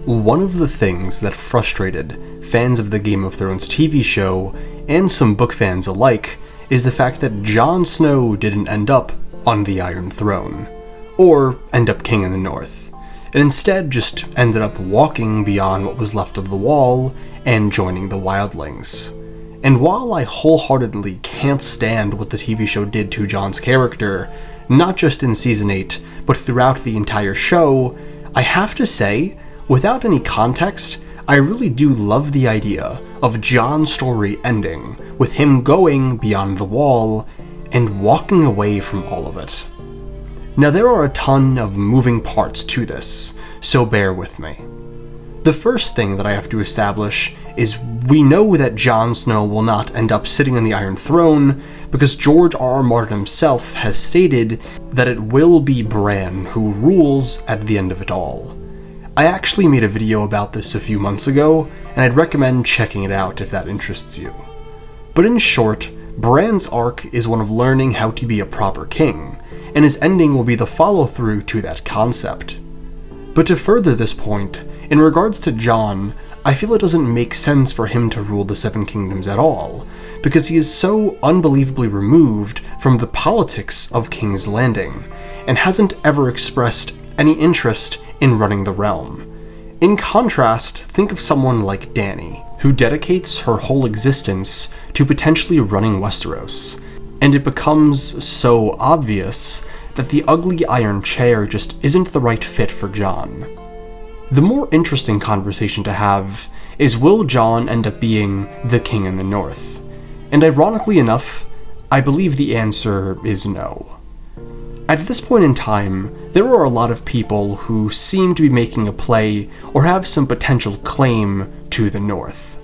One of the things that frustrated fans of the Game of Thrones TV show, and some book fans alike, is the fact that Jon Snow didn't end up on the Iron Throne, or end up King in the North, and instead just ended up walking beyond what was left of the Wall and joining the Wildlings. And while I wholeheartedly can't stand what the TV show did to Jon's character, not just in Season 8, but throughout the entire show, I have to say, without any context, I really do love the idea of Jon's story ending with him going beyond the Wall and walking away from all of it. Now there are a ton of moving parts to this, so bear with me. The first thing that I have to establish is we know that Jon Snow will not end up sitting on the Iron Throne because George R. R. Martin himself has stated that it will be Bran who rules at the end of it all. I actually made a video about this a few months ago, and I'd recommend checking it out if that interests you. But in short, Bran's arc is one of learning how to be a proper king, and his ending will be the follow-through to that concept. But to further this point, in regards to Jon, I feel it doesn't make sense for him to rule the Seven Kingdoms at all, because he is so unbelievably removed from the politics of King's Landing, and hasn't ever expressed any interest in running the realm. In contrast, think of someone like Dany, who dedicates her whole existence to potentially running Westeros, and it becomes so obvious that the ugly iron chair just isn't the right fit for Jon. The more interesting conversation to have is, will Jon end up being the King in the North? And ironically enough, I believe the answer is no. At this point in time, there are a lot of people who seem to be making a play or have some potential claim to the North.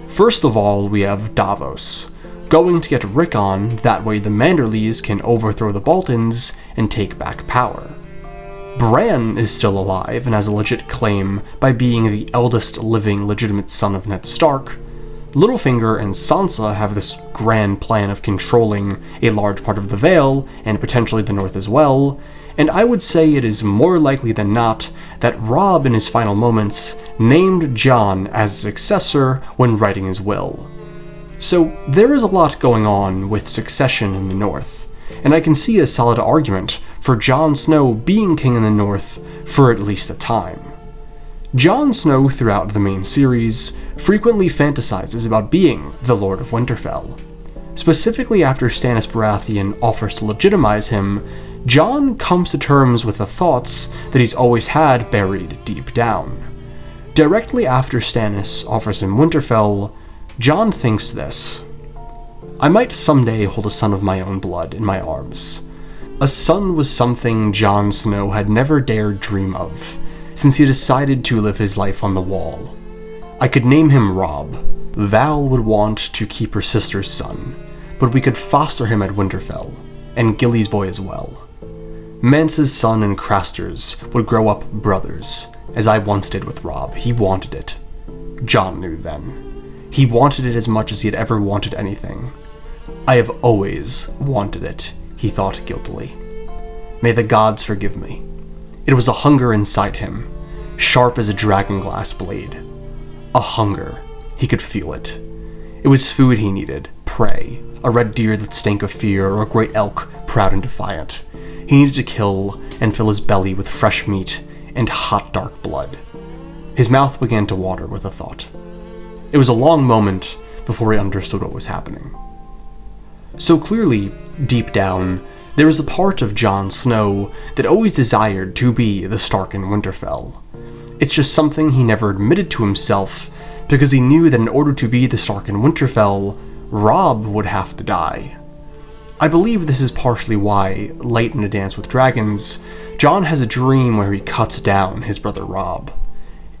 First of all, we have Davos, going to get Rickon, that way the Manderleys can overthrow the Boltons and take back power. Bran is still alive and has a legit claim by being the eldest living legitimate son of Ned Stark. Littlefinger and Sansa have this grand plan of controlling a large part of the Vale, and potentially the North as well, and I would say it is more likely than not that Robb in his final moments named Jon as his successor when writing his will. So there is a lot going on with succession in the North, and I can see a solid argument for Jon Snow being king in the North for at least a time. Jon Snow throughout the main series frequently fantasizes about being the Lord of Winterfell. Specifically after Stannis Baratheon offers to legitimize him, Jon comes to terms with the thoughts that he's always had buried deep down. Directly after Stannis offers him Winterfell, Jon thinks this: I might someday hold a son of my own blood in my arms. A son was something Jon Snow had never dared dream of, since he decided to live his life on the Wall. I could name him Robb. Val would want to keep her sister's son, but we could foster him at Winterfell, and Gilly's boy as well. Mance's son and Craster's would grow up brothers, as I once did with Robb. He wanted it. Jon knew then. He wanted it as much as he had ever wanted anything. I have always wanted it, he thought guiltily. May the gods forgive me. It was a hunger inside him, sharp as a dragonglass blade. A hunger. He could feel it. It was food he needed, prey, a red deer that stank of fear, or a great elk, proud and defiant. He needed to kill and fill his belly with fresh meat and hot dark blood. His mouth began to water with the thought. It was a long moment before he understood what was happening. So clearly, deep down, there was a part of Jon Snow that always desired to be the Stark in Winterfell. It's just something he never admitted to himself, because he knew that in order to be the Stark in Winterfell, Robb would have to die. I believe this is partially why, late in A Dance with Dragons, Jon has a dream where he cuts down his brother Robb.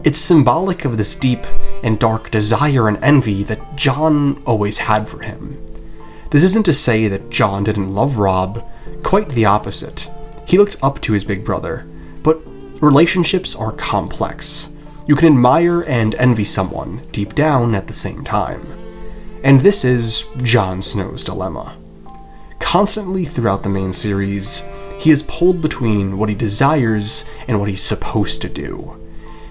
It's symbolic of this deep and dark desire and envy that Jon always had for him. This isn't to say that Jon didn't love Robb, quite the opposite. He looked up to his big brother, but relationships are complex. You can admire and envy someone deep down at the same time. And this is Jon Snow's dilemma. Constantly throughout the main series, he is pulled between what he desires and what he's supposed to do.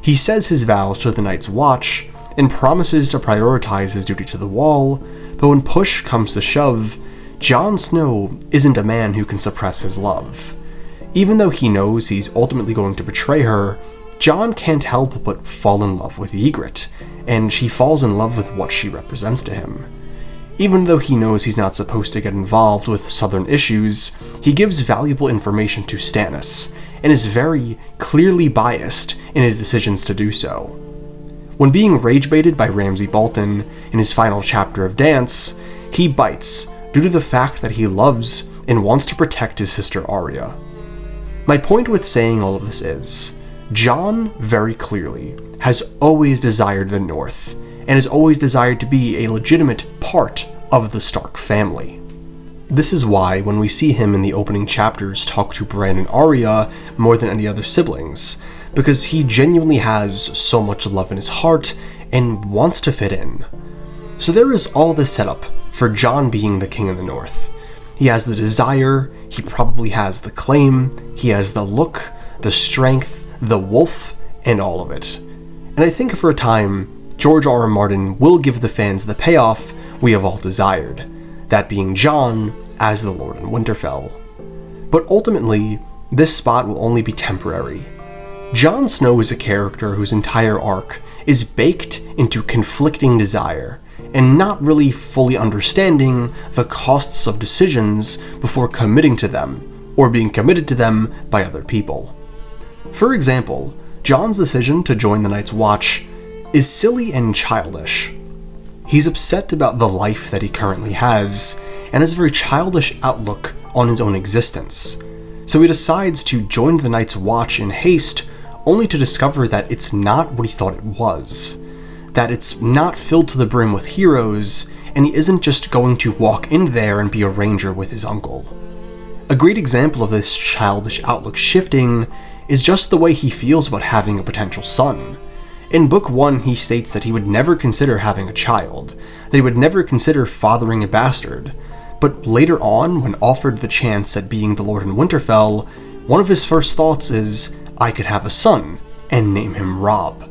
He says his vows to the Night's Watch and promises to prioritize his duty to the Wall, but when push comes to shove, Jon Snow isn't a man who can suppress his love. Even though he knows he's ultimately going to betray her, Jon can't help but fall in love with Ygritte, and he falls in love with what she represents to him. Even though he knows he's not supposed to get involved with Southern issues, he gives valuable information to Stannis, and is very clearly biased in his decisions to do so. When being rage-baited by Ramsay Bolton in his final chapter of Dance, he bites due to the fact that he loves and wants to protect his sister Arya. My point with saying all of this is, Jon very clearly has always desired the North, and has always desired to be a legitimate part of the Stark family. This is why when we see him in the opening chapters talk to Bran and Arya more than any other siblings, because he genuinely has so much love in his heart and wants to fit in. So there is all this setup for Jon being the king of the North. He has the desire, he probably has the claim, he has the look, the strength, the wolf, and all of it. And I think for a time, George R.R. Martin will give the fans the payoff we have all desired, that being Jon as the Lord in Winterfell. But ultimately, this spot will only be temporary. Jon Snow is a character whose entire arc is baked into conflicting desire, and not really fully understanding the costs of decisions before committing to them, or being committed to them by other people. For example, Jon's decision to join the Night's Watch is silly and childish. He's upset about the life that he currently has, and has a very childish outlook on his own existence. So he decides to join the Night's Watch in haste, only to discover that it's not what he thought it was. That it's not filled to the brim with heroes, and he isn't just going to walk in there and be a ranger with his uncle. A great example of this childish outlook shifting is just the way he feels about having a potential son. In Book 1, he states that he would never consider having a child, that he would never consider fathering a bastard, but later on, when offered the chance at being the Lord in Winterfell, one of his first thoughts is, I could have a son, and name him Robb.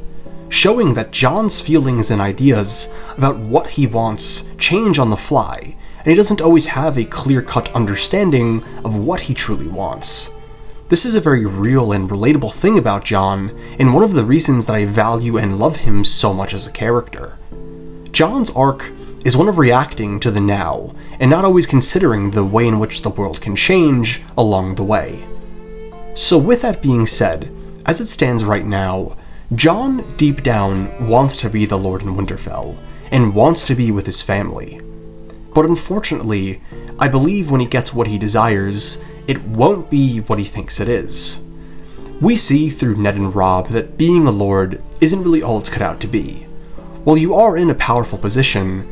Showing that Jon's feelings and ideas about what he wants change on the fly, and he doesn't always have a clear-cut understanding of what he truly wants. This is a very real and relatable thing about Jon, and one of the reasons that I value and love him so much as a character. Jon's arc is one of reacting to the now, and not always considering the way in which the world can change along the way. So with that being said, as it stands right now, Jon deep down wants to be the Lord in Winterfell, and wants to be with his family. But unfortunately, I believe when he gets what he desires, it won't be what he thinks it is. We see through Ned and Robb that being a lord isn't really all it's cut out to be. While you are in a powerful position,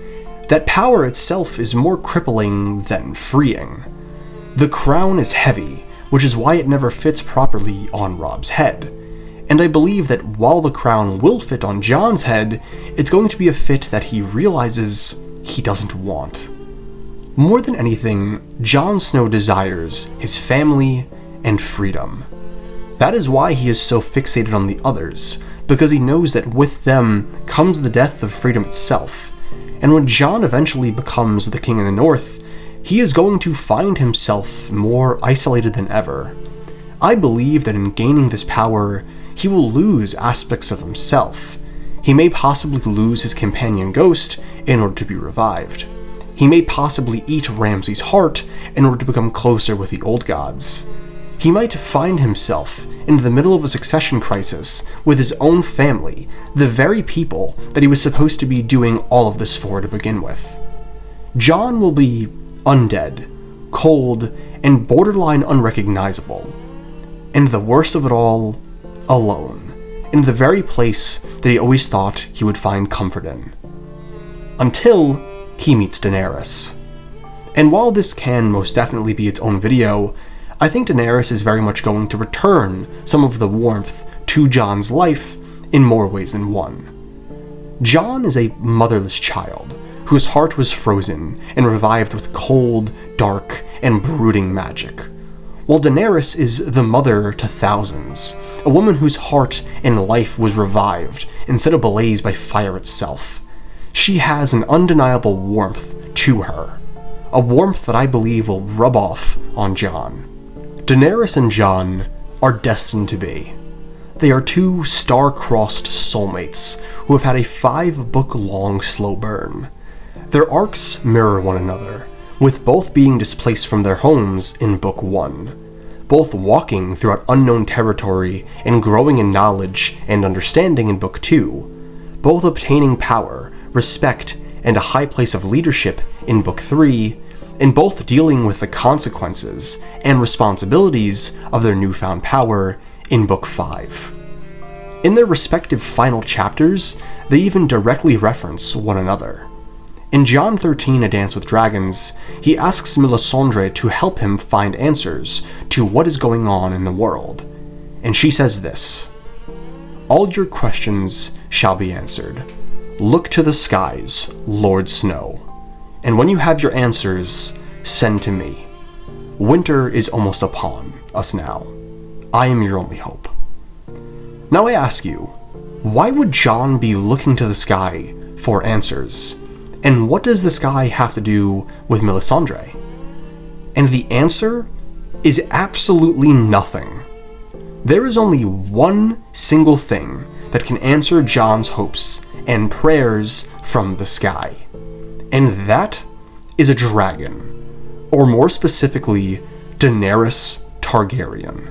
that power itself is more crippling than freeing. The crown is heavy, which is why it never fits properly on Robb's head. And I believe that while the crown will fit on Jon's head, it's going to be a fit that he realizes he doesn't want. More than anything, Jon Snow desires his family and freedom. That is why he is so fixated on the others, because he knows that with them comes the death of freedom itself. And when Jon eventually becomes the King of the North, he is going to find himself more isolated than ever. I believe that in gaining this power, he will lose aspects of himself. He may possibly lose his companion Ghost in order to be revived. He may possibly eat Ramsay's heart in order to become closer with the old gods. He might find himself in the middle of a succession crisis with his own family, the very people that he was supposed to be doing all of this for to begin with. Jon will be undead, cold, and borderline unrecognizable. And the worst of it all, alone, in the very place that he always thought he would find comfort in. Until he meets Daenerys. And while this can most definitely be its own video, I think Daenerys is very much going to return some of the warmth to Jon's life in more ways than one. Jon is a motherless child whose heart was frozen and revived with cold, dark, and brooding magic. while Daenerys is the mother to thousands, a woman whose heart and life was revived instead of ablaze by fire itself. She has an undeniable warmth to her, a warmth that I believe will rub off on Jon. Daenerys and Jon are destined to be. They are two star-crossed soulmates who have had a 5-book-long slow burn. Their arcs mirror one another, with both being displaced from their homes in Book 1, both walking throughout unknown territory and growing in knowledge and understanding in Book 2, both obtaining power, respect, and a high place of leadership in Book 3, and both dealing with the consequences and responsibilities of their newfound power in Book 5. In their respective final chapters, they even directly reference one another. In Jon 13, A Dance with Dragons, he asks Melisandre to help him find answers to what is going on in the world, and she says this: "All your questions shall be answered. Look to the skies, Lord Snow, and when you have your answers, send to me. Winter is almost upon us now. I am your only hope." Now I ask you, why would Jon be looking to the sky for answers? And what does the sky have to do with Melisandre? And the answer is absolutely nothing. There is only one single thing that can answer Jon's hopes and prayers from the sky, and that is a dragon, or more specifically, Daenerys Targaryen.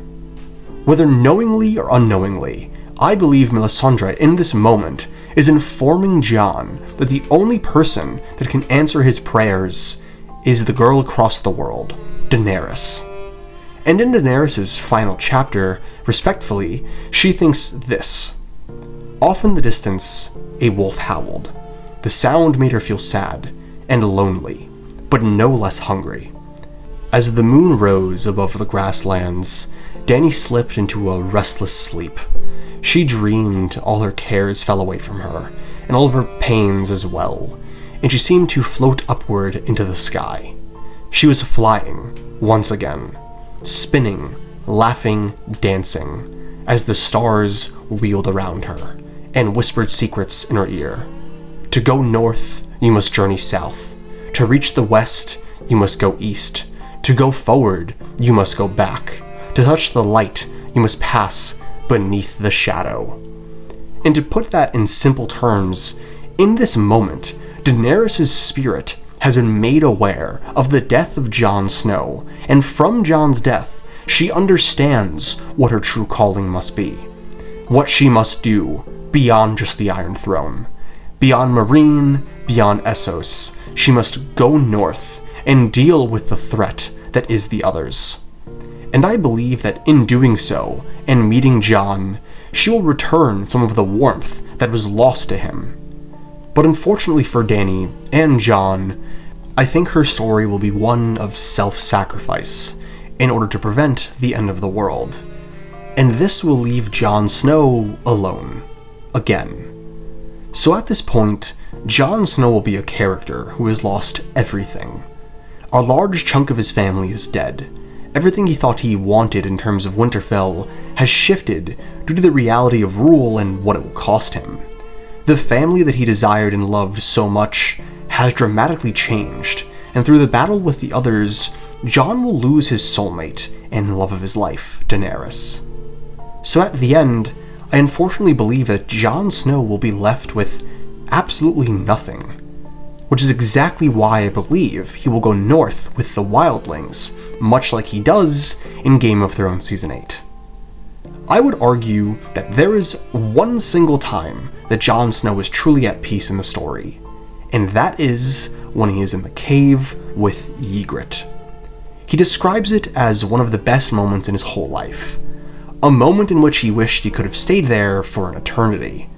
Whether knowingly or unknowingly, I believe Melisandre in this moment is informing Jon that the only person that can answer his prayers is the girl across the world, Daenerys. And in Daenerys' final chapter, respectfully, she thinks this: "Off in the distance, a wolf howled. The sound made her feel sad and lonely, but no less hungry. As the moon rose above the grasslands, Dany slipped into a restless sleep. She dreamed all her cares fell away from her, and all of her pains as well, and she seemed to float upward into the sky. She was flying, once again, spinning, laughing, dancing, as the stars wheeled around her, and whispered secrets in her ear. To go north, you must journey south. To reach the west, you must go east. To go forward, you must go back. To touch the light, you must pass beneath the shadow." And to put that in simple terms, in this moment, Daenerys' spirit has been made aware of the death of Jon Snow, and from Jon's death, she understands what her true calling must be. What she must do beyond just the Iron Throne. Beyond Meereen, beyond Essos, she must go north and deal with the threat that is the others. And I believe that in doing so, and meeting Jon, she will return some of the warmth that was lost to him. But unfortunately for Dany and Jon, I think her story will be one of self-sacrifice in order to prevent the end of the world. And this will leave Jon Snow alone, again. So at this point, Jon Snow will be a character who has lost everything. A large chunk of his family is dead. Everything he thought he wanted in terms of Winterfell has shifted due to the reality of rule and what it will cost him. The family that he desired and loved so much has dramatically changed, and through the battle with the others, Jon will lose his soulmate and love of his life, Daenerys. So at the end, I unfortunately believe that Jon Snow will be left with absolutely nothing, which is exactly why I believe he will go north with the wildlings, much like he does in Game of Thrones Season 8. I would argue that there is one single time that Jon Snow is truly at peace in the story, and that is when he is in the cave with Ygritte. He describes it as one of the best moments in his whole life, a moment in which he wished he could have stayed there for an eternity.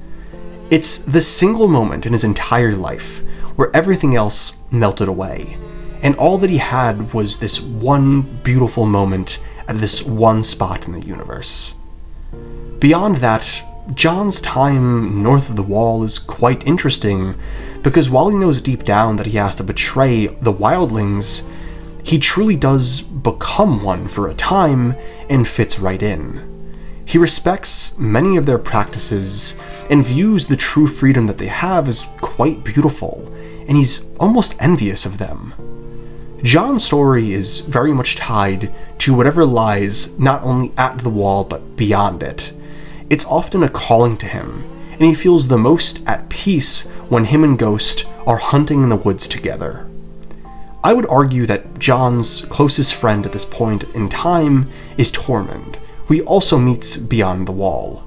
It's the single moment in his entire life where everything else melted away, and all that he had was this one beautiful moment at this one spot in the universe. Beyond that, Jon's time north of the Wall is quite interesting, because while he knows deep down that he has to betray the wildlings, he truly does become one for a time and fits right in. He respects many of their practices and views the true freedom that they have as quite beautiful, and he's almost envious of them. Jon's story is very much tied to whatever lies not only at the wall but beyond it. It's often a calling to him, and he feels the most at peace when him and Ghost are hunting in the woods together. I would argue that Jon's closest friend at this point in time is Tormund, who he also meets beyond the wall.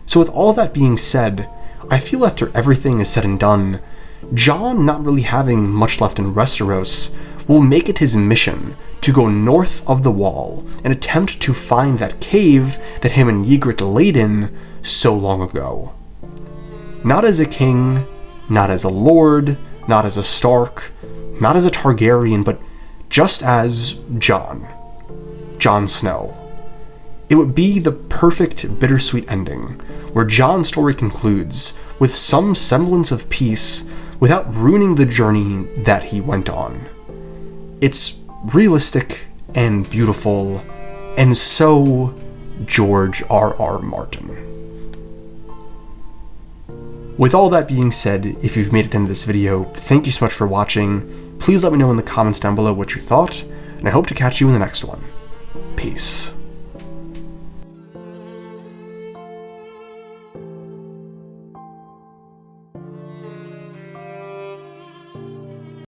So with all that being said, I feel after everything is said and done, Jon, not really having much left in Westeros, will make it his mission to go north of the wall and attempt to find that cave that him and Ygritte laid in so long ago. Not as a king, not as a lord, not as a Stark, not as a Targaryen, but just as Jon Snow. It would be the perfect bittersweet ending, where Jon's story concludes with some semblance of peace without ruining the journey that he went on. It's realistic and beautiful, and so George R.R. Martin. With all that being said, if you've made it into this video, thank you so much for watching. Please let me know in the comments down below what you thought, and I hope to catch you in the next one. Peace.